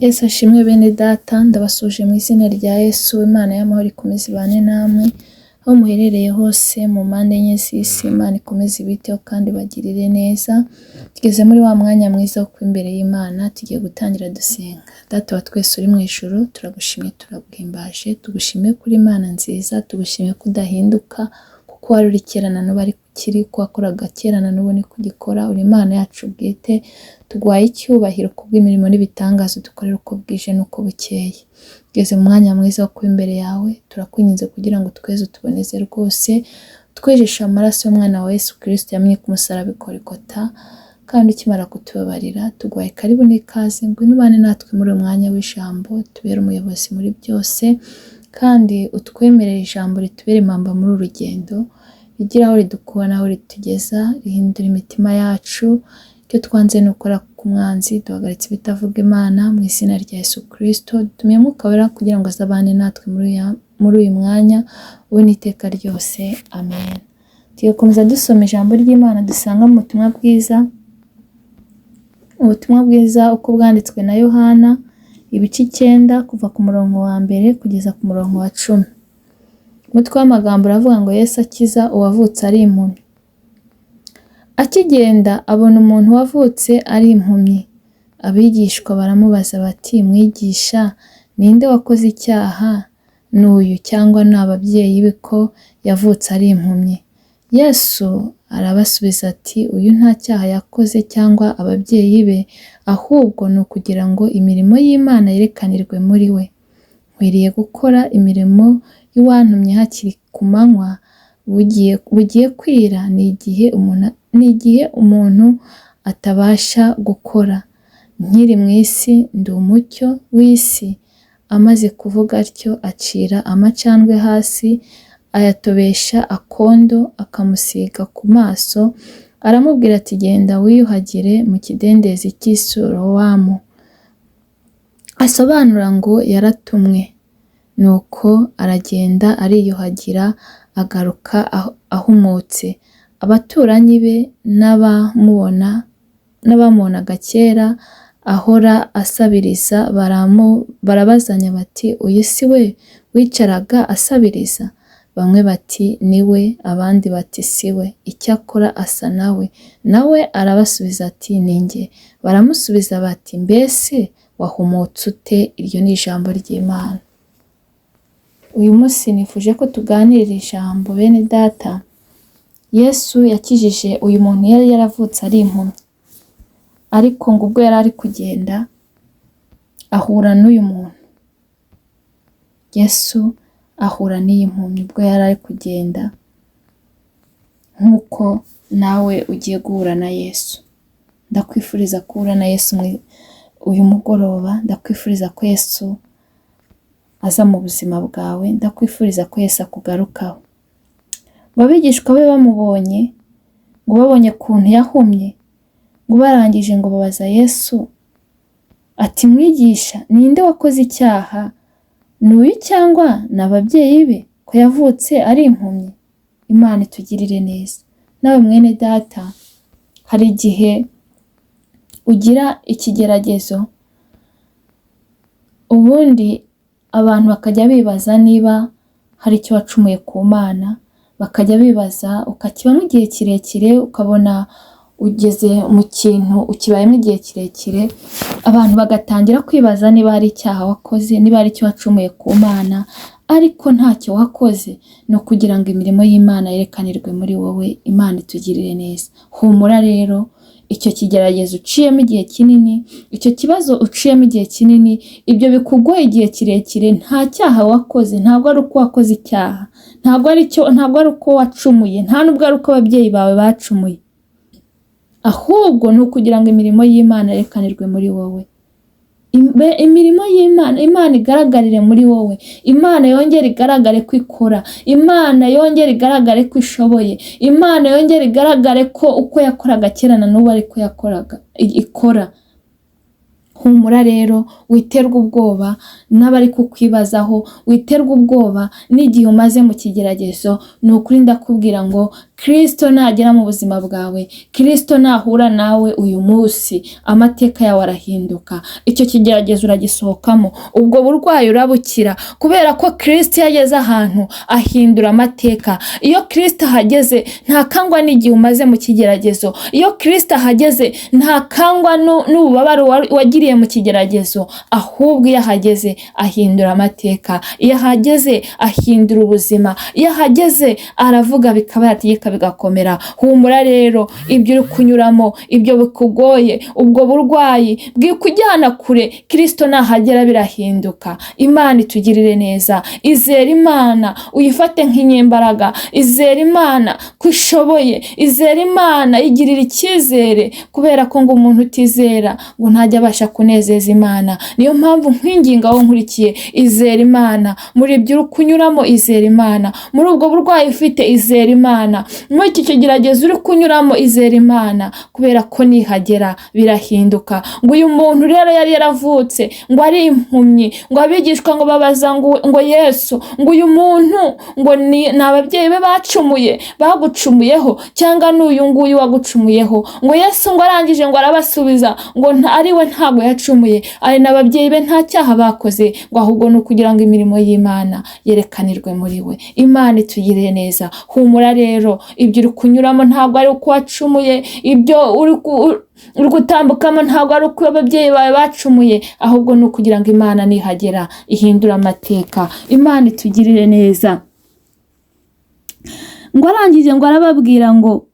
Yesu ashimwe bene data, ndabasuje mu izina rya Yesu. Imana y'amahoro ikomeze ibane namwe aho muherereye hose mu mpande enye z'isi. Imana ikomeze ibiteho kandi bagirire neza. Tugeze muri wa mwanya mwiza wo kuba imbere y'Imana, tugiye gutangira dusenga. Data wa twese uri mu ijuru, turagushimye, turaguhimbaje, tugushimiye kuri Imana nziza, tugushimiye kudahinduka, kuko wari uri kera na n'ubu ariko ukiri, ko wakoraga kera na n'ubu niko ugikora. Uri Imana yacu bwite, tuguhaye icyubahiro kubw'imirimo n'ibitangaza dukorera uko bwije n'uko bukeye. Tugeze mu mwanya mwiza wo kuba imbere yawe, turakwinginze kugira ngo tweze tuboneze rwose, twejeshe amaraso y'umwana wa Yesu Kristo yamye ku musaraba i Golgotha, kandi ukimara kutubabarira tuguhaye karibu n'ikaze, ngwino ubane natwe muri uyu mwanya w'ijambo, tubere umuyobozi muri byose, kandi utwemerere ijambo ritubere impamba muri uru rugendo, rigira aho ridukura n'aho ritugeza, rihindura imitima yacu. Icyo twanze ni ukora ku mwanzi, duhagaritse ibitavuga Imana mu izina rya Yesu Kristo. Dutumiye Mwuka Wera kugira ngo azabane natwe muri uyu mwanya, ubu n'iteka ryose. Amen. Tugiye gukomeza dusoma ijambo ry'Imana dusanga mu butumwa bwiza. Ubutumwa bwiza uko bwanditswe na Yohana, ibice 9 kuva ku murongo wa 1 kugeza ku murongo wa 10. Umutwe w'amagambo uravuga ngo Yesu akiza uwavutse ari impumyi. Akigenda abona umuntu wavutse ari impumyi. Abigishwa baramubaza bati, mwigisha, ninde wakoze icyaha, n'uyu cyangwa ni ababyeyi be ko yavutse ari impumyi? Yesu arabasubiza ati, uyu nta cyaha yakoze cyangwa ababyeyi be, ahubwo ni ukugira ngo imirimo y'Imana yerekanirwe muri we. Nkwiriye gukora imirimo y'uwantumye hakiri ku manywa, bugiye kwira ni igihe umuntu atabasha gukora. Nkiri mu isi ndi umucyo w'isi. Amaze kuvuga atyo acira amacandwe hasi, ayatobesha akondo, akamusiga ku maso, aramubwira ati, genda wiyuhagire mu kidendezi cy'i Silowamu. Asobanura ngo yaratumwe. Nuko aragenda ariyuhagira, agaruka ahumutse. Abaturanyi be n'abamubonaga kera ahora asabiriza barabazanya bati, uyu si we wicaraga asabiriza? Bamwe bati ni we, abandi bati si we, icyakora asa nawe. Nawe arabasubiza ati, ni njye. Baramusubiza bati, mbese wahumutse ute? Iryo ni ijambo ry'Imana. Uyu munsi nifuje ko tuganirira ijambo bene data. Yesu yakijije uyu muntu yari yaravutse ari impumyi, ariko ngo ubwo yari ari kugenda ahura n'uyu muntu. Yesu ahura n'iyi mpumyi ubwo yari ari kugenda, nk'uko nawe ugiye guhura na Yesu. Ndakwifuriza guhura na Yesu uyu mugoroba. Ndakwifuriza ko Yesu aza mu buzima bwawe. Ndakwifuriza ko Yesu akugarukaho. Abigishwa be bamubonye, ngo babonye ukuntu yahumye, ngo barangije ngo babaza Yesu ati, mwigisha, ninde wakoze icyaha, n'uyu cyangwa ni ababyeyi be ko yavutse ari impumyi? Imana itugirire neza. Nawe mwene data, hari igihe ugira ikigeragezo, ubundi abantu bakajya bibaza niba hari icyo wacumuye ku Mana, bakajya bibaza, ukakibamo igihe kirekire, ukabona ugeze mu kintu ukibayemo igihe kirekire, abantu bagatangira kwibaza niba hari icyaha wakoze, niba hari icyo wacumuye ku Mana, ariko ntacyo wakoze. ni ukugira ngo imirimo y'Imana yerekanirwe muri wowe. Imana itugirire neza. Humura rero, icyo kigeragezo uciyemo igihe kinini, icyo kibazo uciyemo igihe kinini, ibyo bikugoye igihe kirekire, nta cyaha wakoze. Ntabwo ari uko wakoze icyaha, ntabwo ari uko wacumuye, nta nubwo ari uko ababyeyi bawe bacumuye, ahubwo ni ukugira ngo imirimo y'Imana yerekanirwe muri wowe. Imirimo y'Imana, Imana igaragarire muri wowe. Imana yongere igaragare ko ikora. Imana yongere igaragare ko ishoboye. Imana yongere igaragare ko uko yakoraga kera na n'ubu ariko ikora. Humura rero, witerwa ubwoba n'abari kukwibazaho, witerwa ubwoba n'igihe umaze mu kigeragezo. Ni ukuri ndakubwira ngo Kristo nagera mu buzima bwawe, Kristo nahura nawe uyu munsi, amateka yawe arahinduka, icyo kigeragezo uragisohokamo, ubwo burwayi urabukira, kubera ko Kristo yageze ahantu ahindura amateka. Iyo Kristo ahageze ntakangwa n'igihe umaze mu kigeragezo, iyo Kristo ahageze ntakangwa n'ububabare wagiriye mu kigeragezo, ahubwo iyo ahageze ahindura amateka, iyo ahageze ahindura ubuzima, iyo ahageze aravuga bikaba yategeka bigakomera. Humura rero, ibyo uri kunyuramo, ibyo bikugoye, ubwo burwayi bwikujyana kure, Kristo nahagera birahinduka. Imana itugirire neza. Izere Imana, uyifate nk'inyembaraga. Izere Imana ko ishoboye, izere Imana, igirira icyizere, kubera ko ngo umuntu utizera ngo ntajya abasha kunezeza Imana. Niyo mpamvu nkwinginga aho nkurikiye, izere Imana. Muri ibyo uri kunyuramo, izere Imana. Muri ubwo burwayi ufite, izere Imana. Muri iki kigeragezo uri kunyuramo, izere Imana, kubera ko nihagera birahinduka. Ngo uyu muntu rero yari yaravutse ngo ari impumyi, ngo abigishwa ngo babaza ngo Yesu, ngo uyu muntu ngo ni ababyeyi be bacumuye, bagucumuyeho, cyangwa n'uyu nguyu wagucumuyeho? Ngo Yesu ngo arangije ngo arabasubiza ngo ari we ntabwo yacumuye, ari n'ababyeyi be nta cyaha bakoze, ngo ahubwo ni ukugira ngo imirimo y'Imana yerekanirwe muri we. Imana itugirire neza. Humura rero, ibyo uri kunyuramo ntabwo ari uko wacumuye, ibyo uri gutambukamo ntabwo ari uko ababyeyi bawe bacumuye, ahubwo ni ukugira ngo Imana nihagera ihindura amateka. Imana itugirire neza. Ngo arangije ngo arababwira ngo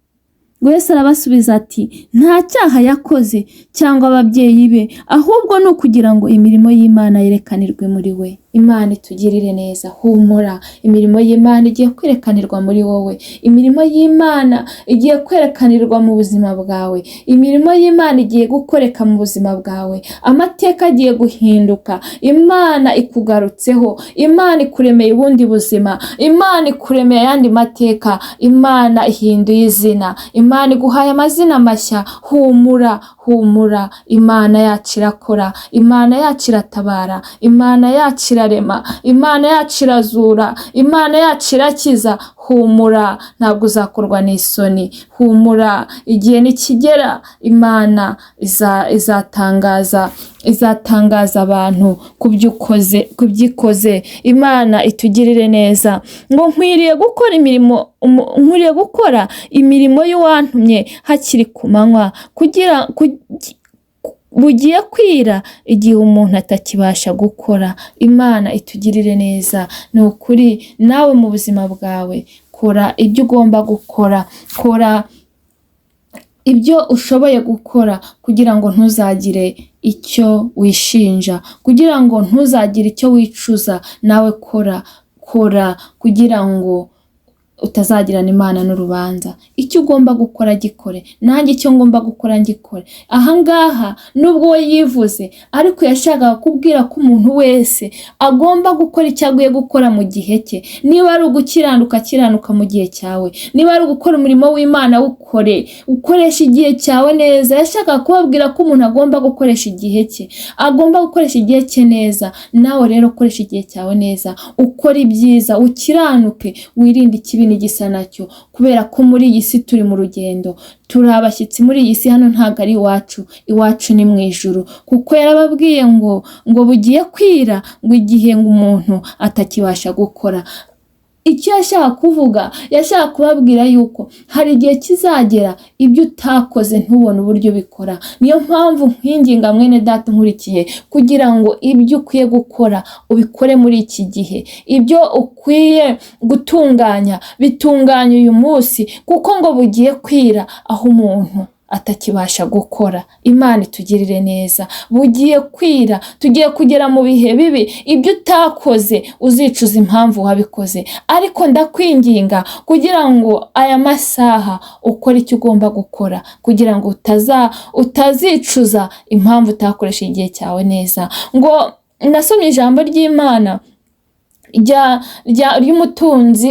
Yesu arabasubiza ati nta cyaha yakoze cyangwa ababyeyi be, ahubwo ni ukugira ngo imirimo y'Imana yerekanirwe muri we. Imana itugirire neza. Humura, imirimo y'Imana igiye kwerekanirwa muri wowe, imirimo y'Imana igiye kwerekanirwa mu buzima bwawe, imirimo y'Imana igiye gukoreka mu buzima bwawe, amateka agiye guhinduka. Imana ikugarutseho, Imana ikuremeye ubundi buzima, Imana ikuremeye ayandi mateka, Imana ihinduye izina, Imana iguhaye amazina mashya. Humura, humura, Imana yacu irakora, Imana yacu iratabara, Imana yacu irarema, Imana yacu irazura, Imana yacu irakiza. Humura, ntabwo uzakorwa n'isoni. Humura, igihe nikigera Imana izatangaza abantu kubyikoze. Imana itugirire neza. Ngo nkwiriye gukora imirimo y'uwantumye hakiri ku manywa, kugira bugiye kwira igihe umuntu atakibasha gukora. Imana itugirire neza. Ni ukuri nawe mu buzima bwawe kora ibyo ugomba gukora, kora ibyo ushoboye gukora kugira ngo ntuzagire icyo wishinja, kugira ngo ntuzagire icyo wicuza. Nawe kora kugira ngo utazagirana Imana n'urubanza. Icyo ugomba gukora gikore, nanjye icyo ngomba gukora ngikore. Ahangaha nubwo we yivuze, ariko yashakaga kubwira ko umuntu wese agomba gukora icyo agiye gukora mu gihe cye. Niba ari ukiranuka mu gihe cyawe, niba ari ugukora umurimo w'Imana wukore, ukoresha igihe cyawe neza. Yashakaga kubabwira ko umuntu agomba gukoresha igihe cye, agomba gukoresha igihe cye neza. Nawe rero ukoresha igihe cyawe neza, ukora ibyiza, ukiranuke, wirinde ikibi n'igisa nacyo, kubera ko muri iyi si turi mu rugendo, turi abashyitsi muri iyi si. Hano ntabwo ari iwacu ni mu ijuru, kuko yarababwiye ngo bugiye kwira, ngo igihe ngo umuntu atakibasha gukora. Icyo yashaka kuvuga, yashaka kubabwira yuko hari igihe kizagera ibyo utakoze ntubone uburyo bikora. Niyo mpamvu nkwinginga mwene data nkurikiye, kugira ngo ibyo ukwiye gukora ubikore muri iki gihe. Ibyo ukwiye gutunganya bitunganye uyu munsi, kuko ngo bugiye kwira aho umuntu atakibasha gukora. Imana itugirire neza. Bugiye kwira, tugiye kugera mu bihe bibi. Ibyo utakoze uzicuza impamvu wabikoze, ariko ndakwinginga kugira ngo aya masaha ukore icyo ugomba gukora, kugira ngo utazicuza impamvu utakoresha igihe cyawe neza. Ngo nasomye ijambo ry'Imana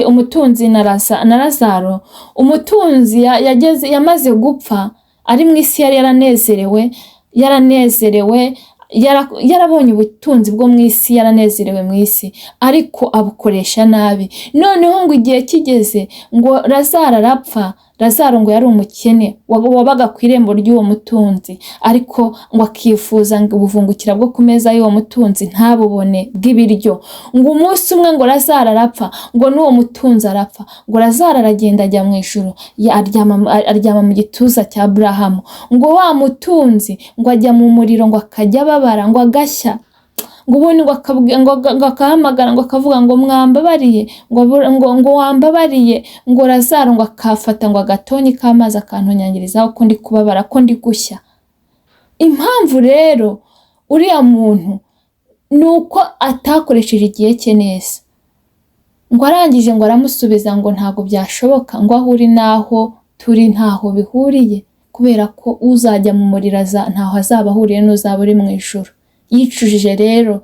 umutunzi na Lazaro. Umutunzi yamaze gupfa, ari mu isi yari yaranezerewe, yarabonye ubutunzi bwo mu isi, yaranezerewe mu isi, ariko abukoresha nabi. Noneho ngo igihe kigeze ngo Lazaro arapfa. Lazaro ngo yari umukene wabaga ku irembo ry'uwo mutunzi, ariko ngo akifuza ngo ubuvungukira bwo ku meza y'uwo mutunzi ntabubone bw'ibiryo. Ngo umunsi umwe ngo Lazaro arapfa, ngo n'uwo mutunzi arapfa. Ngo Lazaro aragenda ajya mu ijuru, aryama mu gituza cya Aburahamu. Ngo wa mutunzi ngo ajya mu muriro, ngo akajya ababara, ngo agashya. Ngo ubundi ngo akahamagara, ngo akavuga ngo mwambabariye, ngo wambabariye. Ngo Lazaro ngo akafata ngo agatonyi k'amazi akantonyangirizaho ko ndi kubabara, ko ndi gushya. Impamvu rero uriya muntu ni uko atakoresheje igihe cye neza. Ngo arangije ngo aramusubiza ngo ntabwo byashoboka, ngo aho uri naho turi ntaho bihuriye, kubera ko uzajya mu muriro ntaho azaba ahuriye n'uzaba uri mu ijuru. Yicujije rero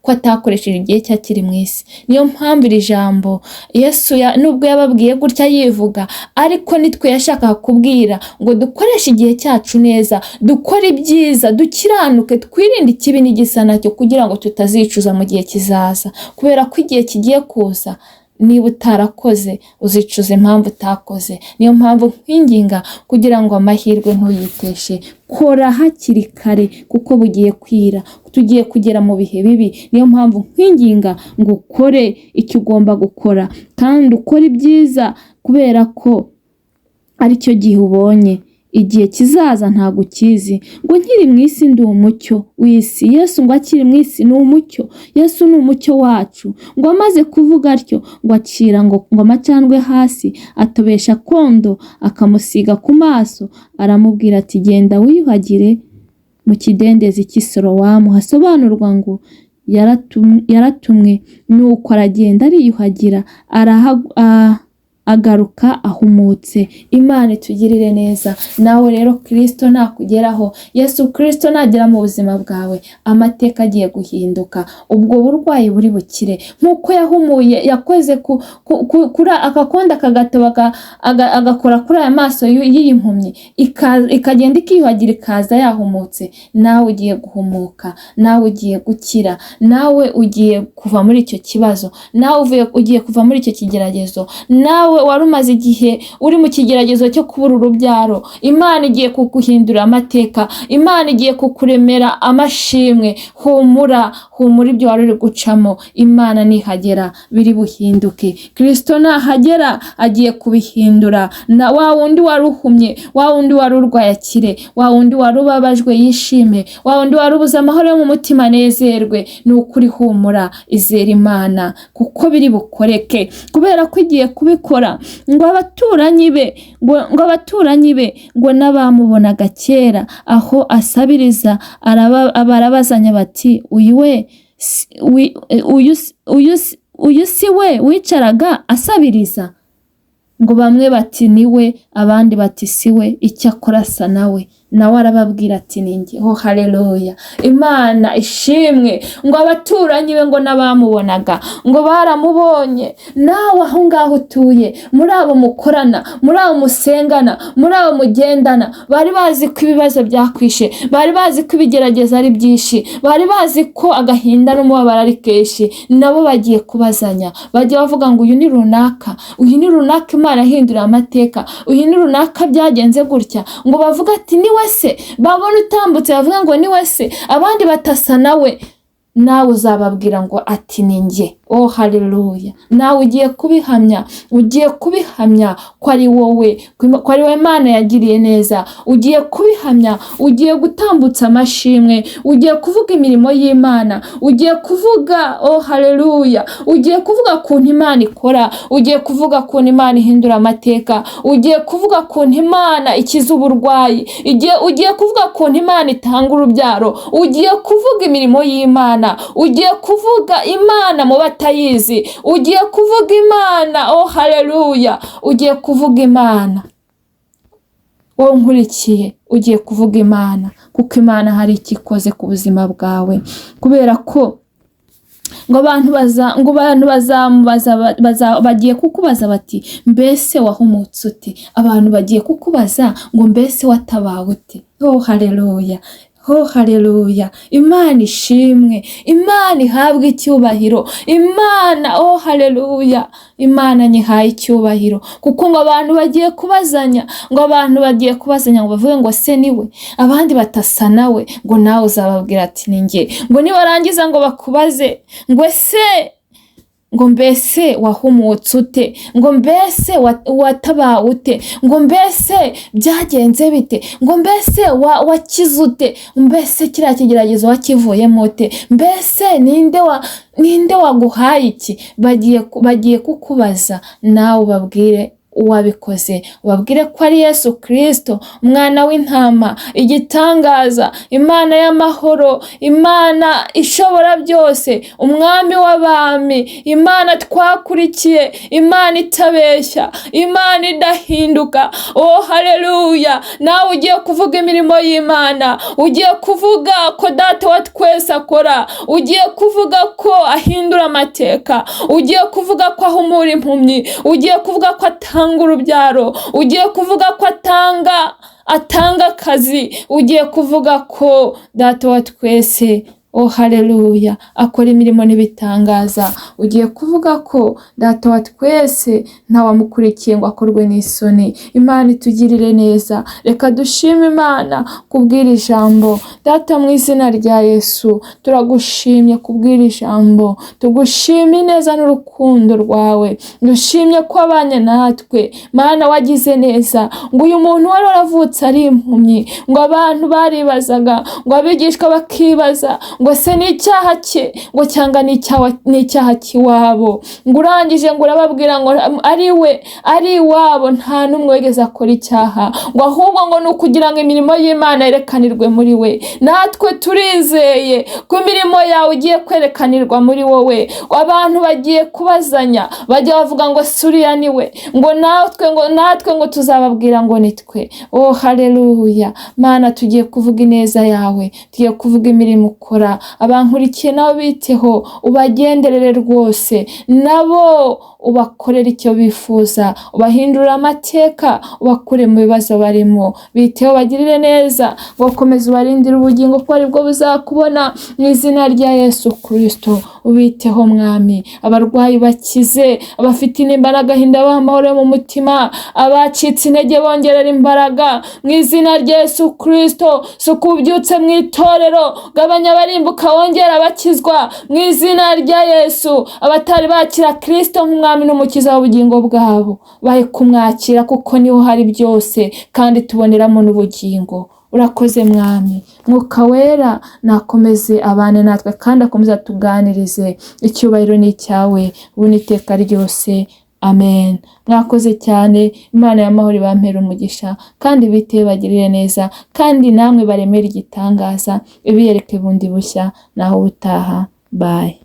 ko atakoresheje igihe cye akiri mu isi. Niyo mpamvu iri jambo Yesu nubwo yababwiye gutya yivuga, ariko nitwe yashakaga kubwira ngo dukoreshe igihe cyacu neza, dukore ibyiza, dukiranuke, twirinde ikibi n'igisa nacyo, kugira ngo tutazicuza mu gihe kizaza. Kubera ko igihe kigiye kuza, niba utarakoze uzicuza impamvu utakoze. Niyo mpamvu nkwinginga kugira ngo amahirwe ntuyiteshe. Kora hakiri kare kuko bugiye kwira, tugiye kugera mu bihe bibi. Niyo mpamvu nkwinginga ngo ukore icyo ugomba gukora, kandi ukore ibyiza, kubera ko aricyo gihe ubonye. Igihe kizaza ntago ukizi. Ngo nkiri mu isi ndi umucyo w'isi. Yesu ngo akiri mu isi ni umucyo. Yesu ni umucyo wacu. Ngo amaze kuvuga atyo, ngo acira ngo amacandwe hasi, atobesha kondo, akamusiga ku maso, aramubwira ati genda wiyuhagire mu kidendezi cy'Isorowamu. Hasobanurwa ngo yaratumwe. Nuko aragenda ariyuhagira, agaruka ahumutse. Imana itugirire neza. Nawe rero Kristo nakugeraho, Yesu Kristo nagera mu buzima bwawe, amateka agiye guhinduka. Ubwo burwayi buri bukire, nk'uko yahumuye yakoze kuri akakonda kagatoba agakora kuri aya maso y'iyi mpumyi, ikagenda ikiyuhagira ikaza yahumutse. Nawe ugiye guhumuka, nawe ugiye gukira, nawe ugiye kuva muri icyo kibazo, nawe ugiye kuva muri icyo kigeragezo. Nawe wari umaze igihe uri mu kigeragezo cyo kubura urubyaro, Imana igiye kuguhindura amateka. Imana igiye kukuremera amashimwe. Humura ibyo wari uri gucamo. Imana nihagera biri buhinduke. Kristo nahagera agiye kubihindura. Na wa wundi wari uhumye, wa wundi wari urwaye akire, wa wundi wari ubabajwe yishime, wa wundi wari ubuze amahoro yo mu mutima anezerwe. Ni ukuri humura, izera Imana kuko biri bukoreke, kubera ko igiye kubikora. Ngo abaturanyi be ngo n'abamubonaga kera aho asabiriza barabazanya bati uyu si we wicaraga asabiriza? Ngo bamwe bati ni we, abandi bati si we, icyakora asa nawe. Nawe arababwira ati ni njye. Haleluya, Imana ishimwe. Ngo abaturanyi be ngo n'abamubonaga ngo baramubonye. Nawe aho ngaho utuye, muri abo mukorana, muri abo musengana, muri abo mugendana, bari bazi ko ibibazo byakwishe, bari bazi ko ibigerageza ari byinshi, bari bazi ko agahinda n'umubabaro ari kenshi. Nabo bagiye kubazanya, bagiye bavuga ngo uyu ni runaka, uyu ni runaka Imana ahindura amateka, uyu ni runaka byagenze gutya. Ngo bavuga ati ni wese, babona utambutse bavuga ngo ni wese, abandi batasa nawe. Nawe uzababwira ngo ati ni njye. Haleluya. Nawe ugiye kubihamya, ugiye kubihamya ko ari wowe, ko ari wowe Imana yagiriye neza. Ugiye kubihamya, ugiye gutambutsa amashimwe, ugiye kuvuga imirimo y'Imana, ugiye kuvuga haleluya, ugiye kuvuga kuntu Imana ikora, ugiye kuvuga kuntu Imana ihindura amateka, ugiye kuvuga kuntu Imana ikiza uburwayi, ugiye kuvuga kuntu Imana itanga urubyaro, ugiye kuvuga imirimo y'Imana, ugiye kuvuga Imana mu batayizi, ugiye kuvuga Imana. Haleluya, ugiye kuvuga Imana. Wowe nkurikiye ugiye kuvuga Imana, kuko Imana hari ikikoze ku buzima bwawe. Kubera ko ngo abantu bagiye kukubaza bati mbese wahumutse ute? Abantu bagiye kukubaza ngo mbese watabawe ute? Haleluya, Oh haleluya, Imana ishimwe, Imana ihabwe icyubahiro, Imana oh haleluya, Imana nyihaye icyubahiro, kuko ngo abantu bagiye kubazanya, ngo bavuge ngo se niwe, abandi batasa nawe, ngo nawe uzababwira ati ni njye, ngo nibarangiza ngo bakubaze ngo ese ngo mbese wahumutse ute, ngo mbese watabawe ute, ngo mbese byagenze bite, ngo mbese wakize ute, mbese kiriya kigeragezo wakivuyemo ute, mbese ninde waguhaye iki. Bagiye kukubaza, nawe ubabwire uwabikoze, ubabwire ko ari Yesu Kristo, umwana w'intama, igitangaza, Imana y'amahoro, Imana ishobora byose, umwami w'abami, Imana twakurikiye, Imana itabeshya, Imana idahinduka. Oh haleluya, nawe ugiye kuvuga imirimo y'Imana, ugiye kuvuga ko Data wa twese akora, ugiye kuvuga ko ahindura amateka, ugiye kuvuga ko ahumura impumyi, ugiye kuvuga ko atanga urubyaro, ugiye kuvuga ko atanga akazi, ugiye kuvuga ko Data wa twese oh haleluya akora imirimo n'ibitangaza, ugiye kuvuga ko Data wa twese ntawamukurikiye ngo akorwe n'isoni. Imana itugirire neza, reka dushime Imana kubwira ijambo. Data mu izina rya Yesu turagushimye kubwira ijambo, tugushimye neza n'urukundo rwawe, dushimye ko abanye natwe. Mana wagize neza, ngo uyu muntu wari waravutse ari impumyi, ngo abantu baribazaga, ngo abigishwa bakibaza ngo se ni icyaha cye, ngo cyangwa ni icyaha cy'iwabo, ngo urangije ngo urababwira ngo ari iwabo nta n'umwe wigeze akora icyaha, ngo ahubwo ngo ni ukugira ngo imirimo y'Imana yerekanirwe muri we. Natwe turizeye ko imirimo yawe igiye kwerekanirwa muri wowe. Abantu bagiye kubazanya, bajya bavuga ngo suriya niwe, ngo natwe ngo tuzababwira ngo nitwe. Oh haleluya, Mana tugiye kuvuga ineza yawe, tugiye kuvuga imirimo ukora. Abankurikiye nabo biteho, ubagenderere rwose, nabo ubakorera icyo bifuza, ubahindurira amateka, ubakure mu bibazo barimo. Biteho bagirire neza, bakomeze ubarindire ubugingo ko aribwo buzakubona, mu izina rya Yesu Kristo. Ubiteho mwami, abarwayi bakize, abafite intimba n'agahinda baha amahoro mu mutima, abacitse intege bongerera imbaraga, mu izina rya Yesu Kristo. Suka ubyutse mu itorero, gabanya abarimbuka wongera bakizwa, mu izina rya Yesu. Abatari bakira Kristo nk'umwami n'umukiza w'ubugingo bwabo, bahe kumwakira kuko niho hari byose, kandi tuboneramo n'ubugingo. Urakoze mwami, Mwuka wera nakomeze abane natwe kandi akomeze atuganirize. Icyubahiro ni icyawe ubu n'iteka ryose, amen. Mwakoze cyane, Imana y'amahoro ibampere umugisha, kandi bitewe bagirire neza, kandi namwe baremere igitangaza, ibiyereke bundi bushya. Naho ubutaha, bye.